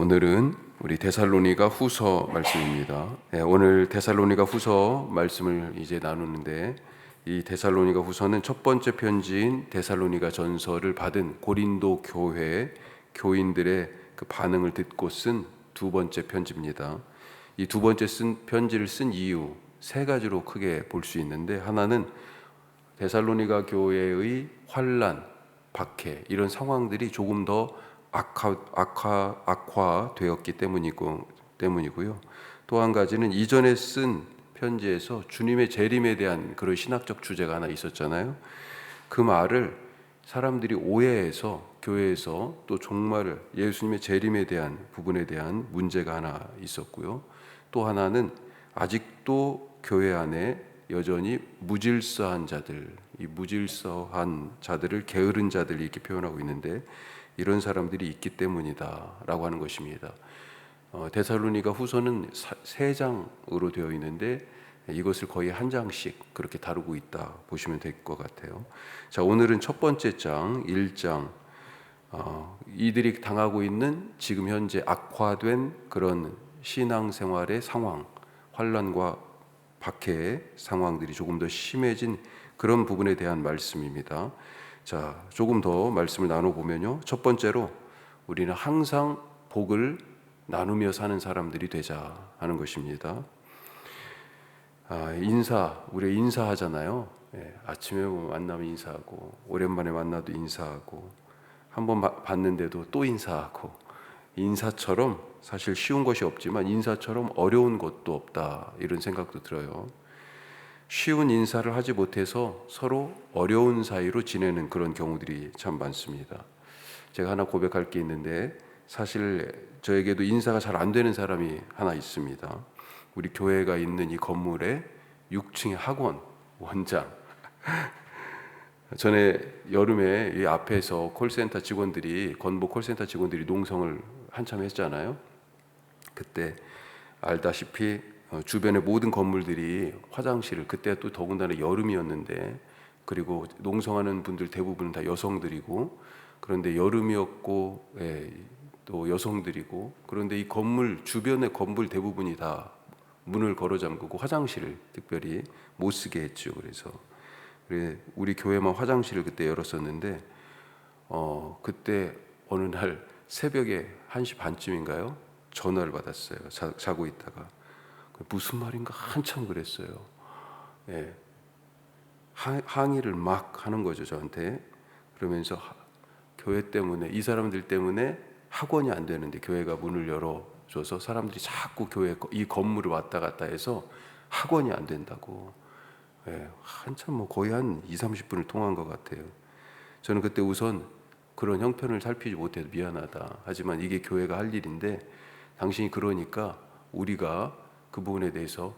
오늘은 우리 데살로니가 후서 말씀입니다. 오늘 데살로니가 후서 말씀을 이제 나누는데, 이 데살로니가 후서는 첫 번째 편지인 데살로니가 전서를 받은 고린도 교회 교인들의 그 반응을 듣고 쓴 두 번째 편지입니다. 이 두 번째 편지를 쓴 이유 세 가지로 크게 볼 수 있는데, 하나는 데살로니가 교회의 환난, 박해 이런 상황들이 조금 더 악화되었기 때문이고요. 또 한 가지는 이전에 쓴 편지에서 주님의 재림에 대한 그런 신학적 주제가 하나 있었잖아요. 그 말을 사람들이 오해해서 교회에서 또 종말 예수님의 재림에 대한 부분에 대한 문제가 하나 있었고요. 또 하나는 아직도 교회 안에 여전히 무질서한 자들, 이 무질서한 자들을 게으른 자들 이렇게 표현하고 있는데, 이런 사람들이 있기 때문이다라고 하는 것입니다. 데살로니가 후서는 3장으로 되어 있는데 이것을 거의 한 장씩 그렇게 다루고 있다 보시면 될 것 같아요. 자, 오늘은 첫 번째 장 1장, 이들이 당하고 있는 지금 현재 악화된 그런 신앙생활의 상황, 환난과 박해의 상황들이 조금 더 심해진 그런 부분에 대한 말씀입니다. 자, 조금 더 말씀을 나눠보면요. 첫 번째로 우리는 항상 복을 나누며 사는 사람들이 되자 하는 것입니다. 우리 인사하잖아요. 아침에 만나면 인사하고, 오랜만에 만나도 인사하고, 한번 봤는데도 또 인사하고, 인사처럼 사실 쉬운 것이 없지만 인사처럼 어려운 것도 없다, 이런 생각도 들어요. 쉬운 인사를 하지 못해서 서로 어려운 사이로 지내는 그런 경우들이 참 많습니다. 제가 하나 고백할 게 있는데, 사실 저에게도 인사가 잘 안 되는 사람이 하나 있습니다. 우리 교회가 있는 이 건물에 6층의 학원 원장, 전에 여름에 이 앞에서 콜센터 직원들이, 건보 콜센터 직원들이 농성을 한참 했잖아요. 그때 알다시피 주변의 모든 건물들이 화장실을, 그때 또 더군다나 여름이었는데, 그리고 농성하는 분들 대부분 다 여성들이고, 그런데 여름이었고 또 여성들이고, 그런데 이 건물 주변의 건물 대부분이 다 문을 걸어 잠그고 화장실을 특별히 못 쓰게 했죠. 그래서 우리 교회만 화장실을 그때 열었었는데, 그때 어느 날 새벽에 1시 반쯤인가요? 전화를 받았어요. 자고 있다가. 무슨 말인가 한참 그랬어요. 항의를 막 하는 거죠, 저한테. 그러면서 교회 때문에, 이 사람들 때문에 학원이 안 되는데 교회가 문을 열어줘서 사람들이 자꾸 교회 이 건물을 왔다 갔다 해서 학원이 안 된다고. 한참 거의 한 20-30분을 통화한 것 같아요. 저는 그때 우선 그런 형편을 살피지 못해서 미안하다. 하지만 이게 교회가 할 일인데 당신이 그러니까 우리가 그 부분에 대해서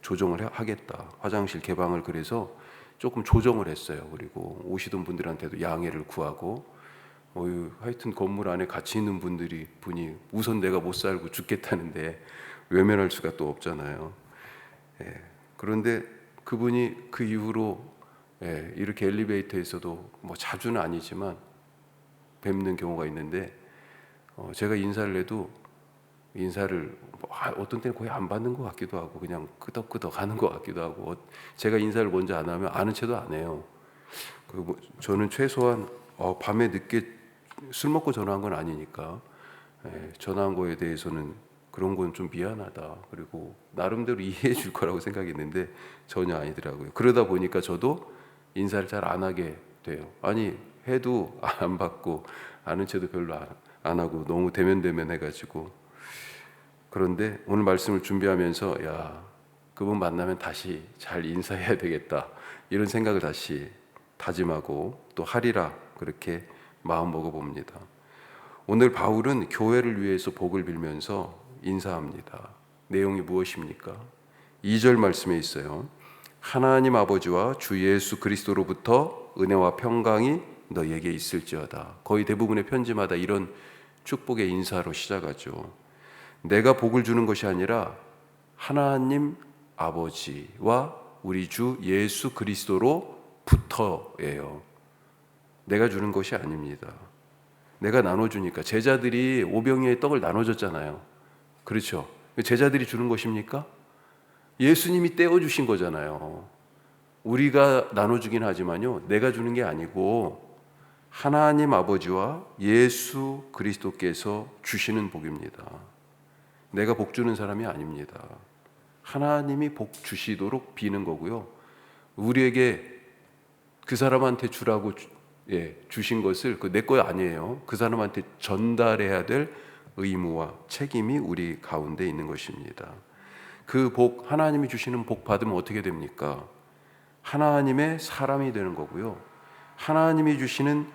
조정을 하겠다. 화장실 개방을 그래서 조금 조정을 했어요. 그리고 오시던 분들한테도 양해를 구하고, 하여튼 건물 안에 같이 있는 분이 우선 내가 못 살고 죽겠다는데 외면할 수가 또 없잖아요. 그런데 그분이 그 이후로 이렇게 엘리베이터에서도 자주는 아니지만 뵙는 경우가 있는데, 제가 인사를 해도 인사를 어떤 때는 거의 안 받는 것 같기도 하고 그냥 끄덕끄덕 하는 것 같기도 하고, 제가 인사를 먼저 안 하면 아는 체도 안 해요. 그리고 저는 최소한 밤에 늦게 술 먹고 전화한 건 아니니까 전화한 거에 대해서는 그런 건 좀 미안하다, 그리고 나름대로 이해해 줄 거라고 생각했는데 전혀 아니더라고요. 그러다 보니까 저도 인사를 잘 안 하게 돼요. 아니 해도 안 받고 아는 체도 별로 안 하고 너무 대면대면 해가지고. 그런데 오늘 말씀을 준비하면서 그분 만나면 다시 잘 인사해야 되겠다, 이런 생각을 다시 다짐하고 또 하리라 그렇게 마음 먹어봅니다. 오늘 바울은 교회를 위해서 복을 빌면서 인사합니다. 내용이 무엇입니까? 2절 말씀에 있어요. 하나님 아버지와 주 예수 그리스도로부터 은혜와 평강이 너희에게 있을지어다. 거의 대부분의 편지마다 이런 축복의 인사로 시작하죠. 내가 복을 주는 것이 아니라 하나님 아버지와 우리 주 예수 그리스도로부터예요. 내가 주는 것이 아닙니다. 내가 나눠주니까. 제자들이 오병이의 떡을 나눠줬잖아요. 그렇죠? 제자들이 주는 것입니까? 예수님이 떼어주신 거잖아요. 우리가 나눠주긴 하지만요, 내가 주는 게 아니고 하나님 아버지와 예수 그리스도께서 주시는 복입니다. 내가 복 주는 사람이 아닙니다. 하나님이 복 주시도록 비는 거고요. 우리에게 그 사람한테 주라고 주신 것을 내 거 아니에요. 그 사람한테 전달해야 될 의무와 책임이 우리 가운데 있는 것입니다. 그 복, 하나님이 주시는 복 받으면 어떻게 됩니까? 하나님의 사람이 되는 거고요. 하나님이 주시는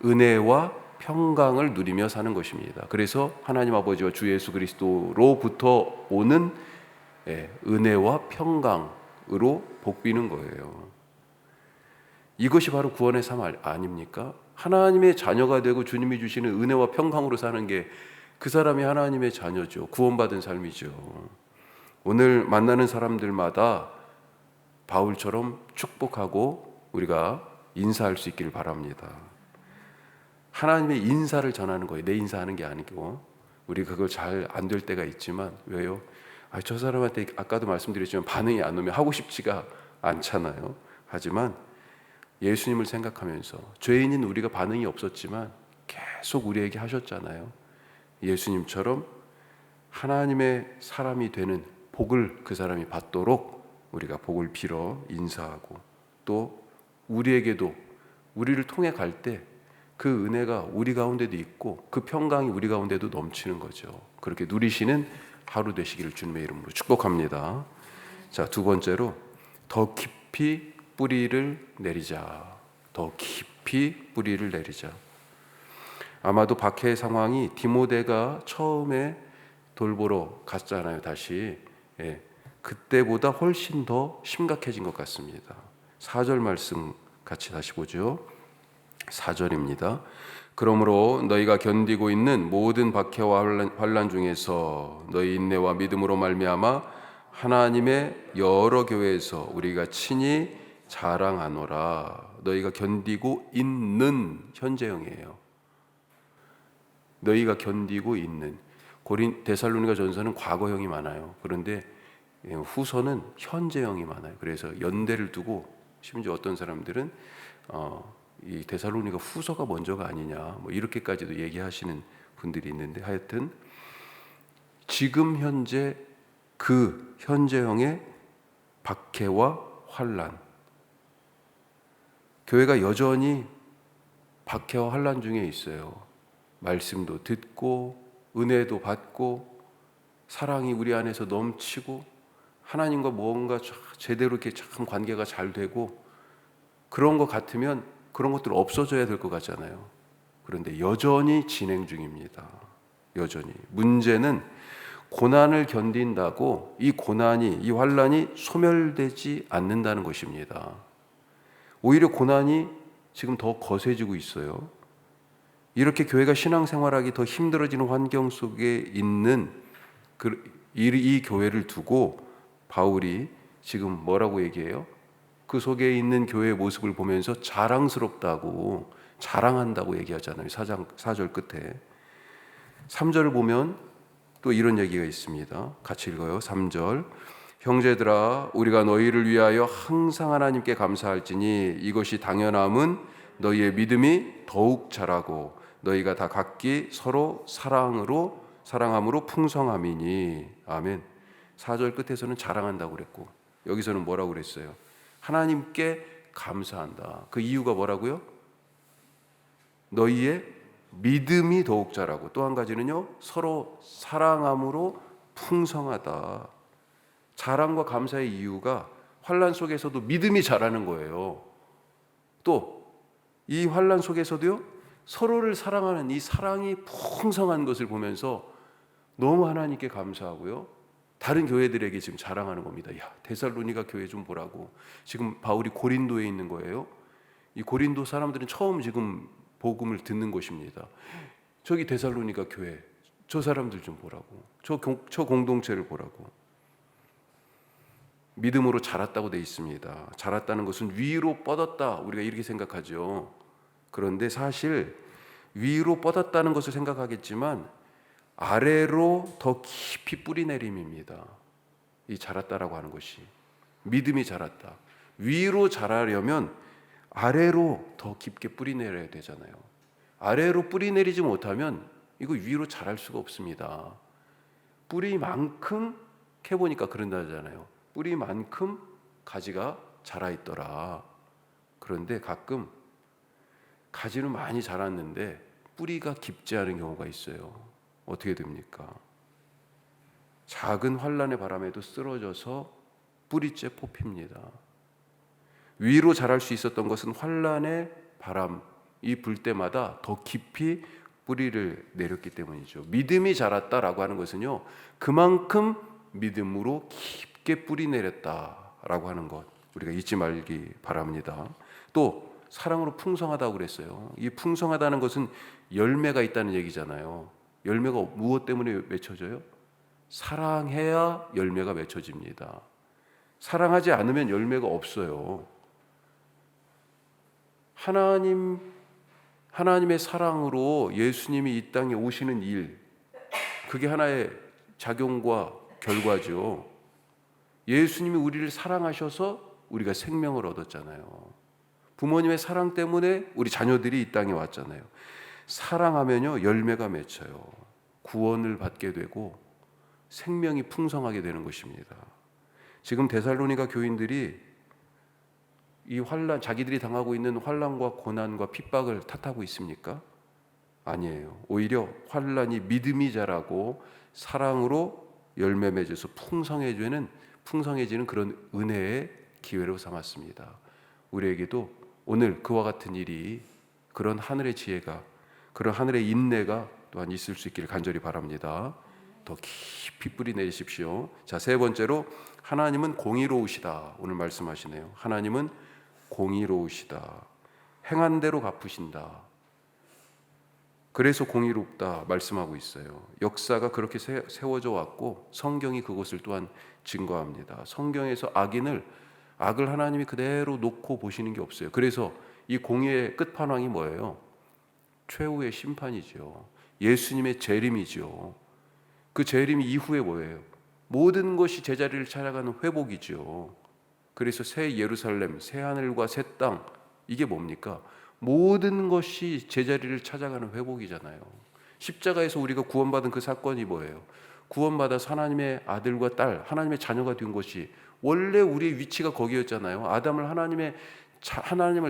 은혜와 평강을 누리며 사는 것입니다. 그래서 하나님 아버지와 주 예수 그리스도로부터 오는 은혜와 평강으로 복비는 거예요. 이것이 바로 구원의 삶 아닙니까? 하나님의 자녀가 되고 주님이 주시는 은혜와 평강으로 사는 게 그 사람이 하나님의 자녀죠. 구원받은 삶이죠. 오늘 만나는 사람들마다 바울처럼 축복하고 우리가 인사할 수 있기를 바랍니다. 하나님의 인사를 전하는 거예요. 내 인사하는 게 아니고. 우리 그걸 잘 안 될 때가 있지만 왜요? 저 사람한테 아까도 말씀드렸지만 반응이 안 오면 하고 싶지가 않잖아요. 하지만 예수님을 생각하면서 죄인인 우리가 반응이 없었지만 계속 우리에게 하셨잖아요. 예수님처럼 하나님의 사람이 되는 복을 그 사람이 받도록 우리가 복을 빌어 인사하고, 또 우리에게도 우리를 통해 갈 때 그 은혜가 우리 가운데도 있고 그 평강이 우리 가운데도 넘치는 거죠. 그렇게 누리시는 하루 되시기를 주님의 이름으로 축복합니다. 자, 두 번째로 더 깊이 뿌리를 내리자. 더 깊이 뿌리를 내리자. 아마도 박해의 상황이 디모데가 처음에 돌보러 갔잖아요. 다시 그때보다 훨씬 더 심각해진 것 같습니다. 4절 말씀 같이 다시 보죠. 4절입니다. 그러므로 너희가 견디고 있는 모든 박해와 환난 중에서 너희 인내와 믿음으로 말미암아 하나님의 여러 교회에서 우리가 친히 자랑하노라. 너희가 견디고 있는 현재형이에요. 너희가 견디고 있는. 데살로니가 전서는 과거형이 많아요. 그런데 후서는 현재형이 많아요. 그래서 연대를 두고 심지어 어떤 사람들은 이 데살로니가 후서가 먼저가 아니냐 이렇게까지도 얘기하시는 분들이 있는데, 하여튼 지금 현재 그 현재형의 박해와 환난, 교회가 여전히 박해와 환난 중에 있어요. 말씀도 듣고 은혜도 받고 사랑이 우리 안에서 넘치고 하나님과 뭔가 제대로 이렇게 참 관계가 잘 되고 그런 것 같으면 그런 것들 없어져야 될 것 같잖아요. 그런데 여전히 진행 중입니다. 여전히. 문제는 고난을 견딘다고 이 고난이, 이 환난이 소멸되지 않는다는 것입니다. 오히려 고난이 지금 더 거세지고 있어요. 이렇게 교회가 신앙생활하기 더 힘들어지는 환경 속에 있는 이 교회를 두고 바울이 지금 뭐라고 얘기해요? 그 속에 있는 교회의 모습을 보면서 자랑스럽다고, 자랑한다고 얘기하잖아요. 4절 끝에. 3절을 보면 또 이런 얘기가 있습니다. 같이 읽어요. 3절. 형제들아, 우리가 너희를 위하여 항상 하나님께 감사할지니 이것이 당연함은 너희의 믿음이 더욱 자라고 너희가 다 각기 서로 사랑함으로 풍성함이니. 아멘. 4절 끝에서는 자랑한다고 그랬고 여기서는 뭐라고 그랬어요? 하나님께 감사한다. 그 이유가 뭐라고요? 너희의 믿음이 더욱 자라고, 또 한 가지는요, 서로 사랑함으로 풍성하다. 자랑과 감사의 이유가 환난 속에서도 믿음이 자라는 거예요. 또 이 환난 속에서도요, 서로를 사랑하는 이 사랑이 풍성한 것을 보면서 너무 하나님께 감사하고요, 다른 교회들에게 지금 자랑하는 겁니다. 야, 데살로니가 교회 좀 보라고. 지금 바울이 고린도에 있는 거예요. 이 고린도 사람들은 처음 지금 복음을 듣는 곳입니다. 저기 데살로니가 교회, 저 사람들 좀 보라고. 저 공동체를 보라고. 믿음으로 자랐다고 돼 있습니다. 자랐다는 것은 위로 뻗었다, 우리가 이렇게 생각하죠. 그런데 사실 위로 뻗었다는 것을 생각하겠지만 아래로 더 깊이 뿌리 내림입니다. 이 자랐다라고 하는 것이 믿음이 자랐다. 위로 자라려면 아래로 더 깊게 뿌리 내려야 되잖아요. 아래로 뿌리 내리지 못하면 이거 위로 자랄 수가 없습니다. 뿌리만큼 캐보니까 그런다잖아요. 뿌리만큼 가지가 자라 있더라. 그런데 가끔 가지는 많이 자랐는데 뿌리가 깊지 않은 경우가 있어요. 어떻게 됩니까? 작은 환란의 바람에도 쓰러져서 뿌리째 뽑힙니다. 위로 자랄 수 있었던 것은 환란의 바람이 불 때마다 더 깊이 뿌리를 내렸기 때문이죠. 믿음이 자랐다라고 하는 것은요, 그만큼 믿음으로 깊게 뿌리 내렸다라고 하는 것, 우리가 잊지 말기 바랍니다. 또 사랑으로 풍성하다고 그랬어요. 이 풍성하다는 것은 열매가 있다는 얘기잖아요. 열매가 무엇 때문에 맺혀져요? 사랑해야 열매가 맺혀집니다. 사랑하지 않으면 열매가 없어요. 하나님의 사랑으로 예수님이 이 땅에 오시는 일, 그게 하나의 작용과 결과죠. 예수님이 우리를 사랑하셔서 우리가 생명을 얻었잖아요. 부모님의 사랑 때문에 우리 자녀들이 이 땅에 왔잖아요. 사랑하면요, 열매가 맺혀요. 구원을 받게 되고 생명이 풍성하게 되는 것입니다. 지금 데살로니가 교인들이 이 환란, 자기들이 당하고 있는 환란과 고난과 핍박을 탓하고 있습니까? 아니에요. 오히려 환란이 믿음이 자라고 사랑으로 열매 맺어서 풍성해지는 그런 은혜의 기회로 삼았습니다. 우리에게도 오늘 그와 같은 일이, 그런 하늘의 지혜가, 그런 하늘의 인내가 또한 있을 수 있기를 간절히 바랍니다. 더 깊이 뿌리 내리십시오. 자, 세 번째로 하나님은 공의로우시다. 오늘 말씀하시네요. 하나님은 공의로우시다. 행한 대로 갚으신다. 그래서 공의롭다 말씀하고 있어요. 역사가 그렇게 세워져 왔고 성경이 그것을 또한 증거합니다. 성경에서 악을 하나님이 그대로 놓고 보시는 게 없어요. 그래서 이 공의의 끝판왕이 뭐예요? 최후의 심판이죠. 예수님의 재림이죠. 그 재림 이후에 뭐예요? 모든 것이 제자리를 찾아가는 회복이죠. 그래서 새 예루살렘, 새 하늘과 새 땅, 이게 뭡니까? 모든 것이 제자리를 찾아가는 회복이잖아요. 십자가에서 우리가 구원받은 그 사건이 뭐예요? 구원받아서 하나님의 아들과 딸, 하나님의 자녀가 된 것이, 원래 우리의 위치가 거기였잖아요. 아담을 하나님을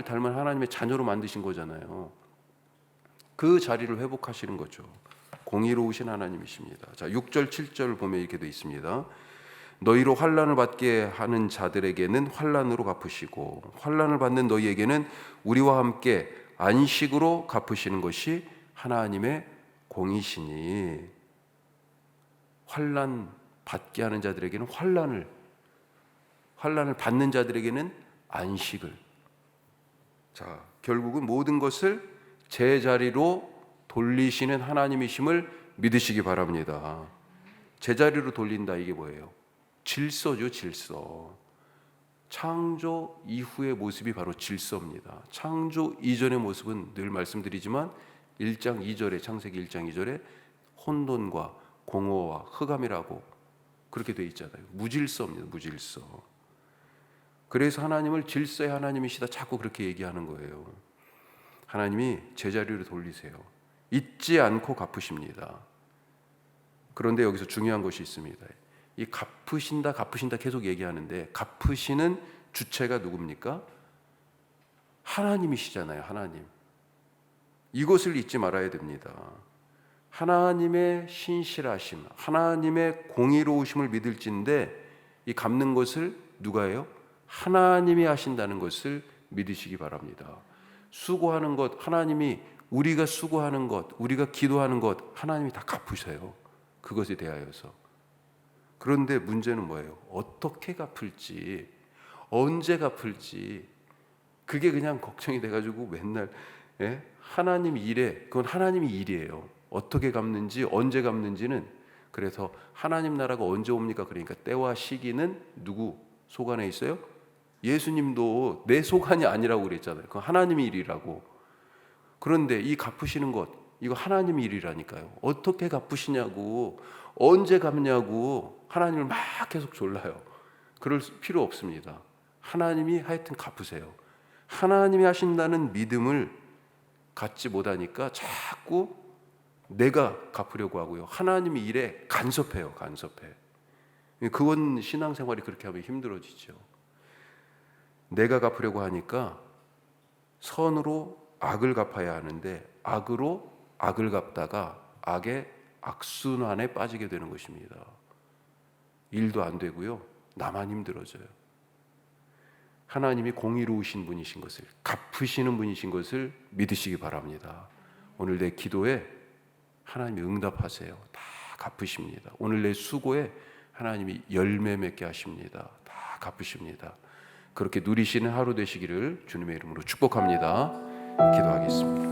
닮은 하나님의 자녀로 만드신 거잖아요. 그 자리를 회복하시는 거죠. 공의로우신 하나님이십니다. 자, 6절 7절 보면 이렇게 되어 있습니다. 너희로 환난을 받게 하는 자들에게는 환난으로 갚으시고 환난을 받는 너희에게는 우리와 함께 안식으로 갚으시는 것이 하나님의 공이시니. 환난 받게 하는 자들에게는 환난을 받는 자들에게는 안식을. 자, 결국은 모든 것을 제자리로 돌리시는 하나님이심을 믿으시기 바랍니다. 제자리로 돌린다, 이게 뭐예요? 질서죠, 질서. 창조 이후의 모습이 바로 질서입니다. 창조 이전의 모습은 늘 말씀드리지만 1장 2절에, 창세기 1장 2절에 혼돈과 공허와 흑암이라고 그렇게 되어 있잖아요. 무질서입니다, 무질서. 그래서 하나님을 질서의 하나님이시다 자꾸 그렇게 얘기하는 거예요. 하나님이 제자리로 돌리세요. 잊지 않고 갚으십니다. 그런데 여기서 중요한 것이 있습니다. 이 갚으신다 계속 얘기하는데 갚으시는 주체가 누굽니까? 하나님이시잖아요. 하나님. 이것을 잊지 말아야 됩니다. 하나님의 신실하심, 하나님의 공의로우심을 믿을진데 이 갚는 것을 누가 해요? 하나님이 하신다는 것을 믿으시기 바랍니다. 수고하는 것, 하나님이, 우리가 수고하는 것, 우리가 기도하는 것, 하나님이 다 갚으셔요. 그것에 대하여서. 그런데 문제는 뭐예요? 어떻게 갚을지, 언제 갚을지, 그게 그냥 걱정이 돼가지고 맨날 하나님 일에, 그건 하나님이 일이에요. 어떻게 갚는지, 언제 갚는지는. 그래서 하나님 나라가 언제 옵니까? 그러니까 때와 시기는 누구 소관에 있어요? 예수님도 내 소관이 아니라고 그랬잖아요. 그건 하나님의 일이라고. 그런데 이 갚으시는 것, 이거 하나님 일이라니까요. 어떻게 갚으시냐고, 언제 갚냐고 하나님을 막 계속 졸라요. 그럴 필요 없습니다. 하나님이 하여튼 갚으세요. 하나님이 하신다는 믿음을 갖지 못하니까 자꾸 내가 갚으려고 하고요. 하나님이 일에 간섭해요. 간섭해. 그건 신앙생활이 그렇게 하면 힘들어지죠. 내가 갚으려고 하니까 선으로 악을 갚아야 하는데 악으로 악을 갚다가 악의 악순환에 빠지게 되는 것입니다. 일도 안 되고요. 나만 힘들어져요. 하나님이 공의로우신 분이신 것을, 갚으시는 분이신 것을 믿으시기 바랍니다. 오늘 내 기도에 하나님이 응답하세요. 다 갚으십니다. 오늘 내 수고에 하나님이 열매 맺게 하십니다. 다 갚으십니다. 그렇게 누리시는 하루 되시기를 주님의 이름으로 축복합니다. 기도하겠습니다.